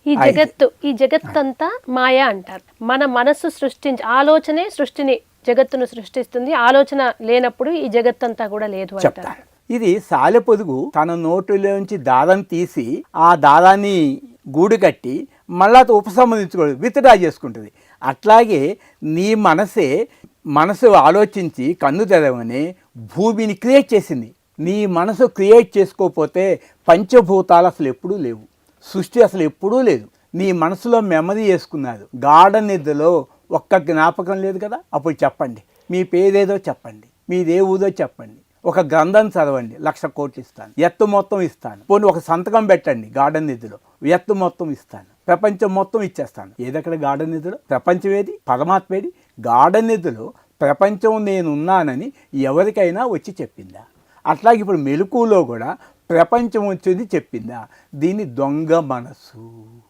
ఈ జగత్తంతా మాయా అంటారు. మన మనస్సు ఆలోచనే సృష్టిని జగత్తును సృష్టిస్తుంది. ఆలోచన లేనప్పుడు ఈ జగత్తంతా కూడా లేదు అంటారు. ఇది సాలెపొదుగు తన నోటిలోంచి దారం తీసి ఆ దారాన్ని గూడు కట్టి మళ్ళా ఉపసంహరించుకోవడం విత్డ్రా చేసుకుంటుంది. అట్లాగే నీ మనసు ఆలోచించి కన్ను తెరవని భూమిని క్రియేట్ చేసింది. నీ మనసు క్రియేట్ చేసుకోకపోతే పంచభూతాలు అసలు ఎప్పుడూ లేవు, సృష్టి అసలు ఎప్పుడూ లేదు. నీ మనసులో మెమరీ చేసుకున్నారు. గాఢ నిద్రలో ఒక్క జ్ఞాపకం లేదు కదా. అప్పుడు చెప్పండి, మీ పేరేదో చెప్పండి, మీదే ఊదో చెప్పండి, ఒక గ్రంథం చదవండి, 1,00,000 కోట్లు ఇస్తాను, ఎత్తు మొత్తం ఇస్తాను, పోనీ ఒక సంతకం పెట్టండి గార్డెన్ నిధిలో, ఎత్తు మొత్తం ఇస్తాను, ప్రపంచం మొత్తం ఇచ్చేస్తాను. ఏదక్కడ గార్డెన్ నిధిలో? ప్రపంచం ఏది? పరమాత్మ ఏది? గార్డెన్ నిధిలో ప్రపంచం నేనున్నానని ఎవరికైనా వచ్చి చెప్పిందా? అట్లాగే ఇప్పుడు మెలకువలో కూడా ప్రపంచం వచ్చేది చెప్పిందా? దీన్ని దొంగ మనసు.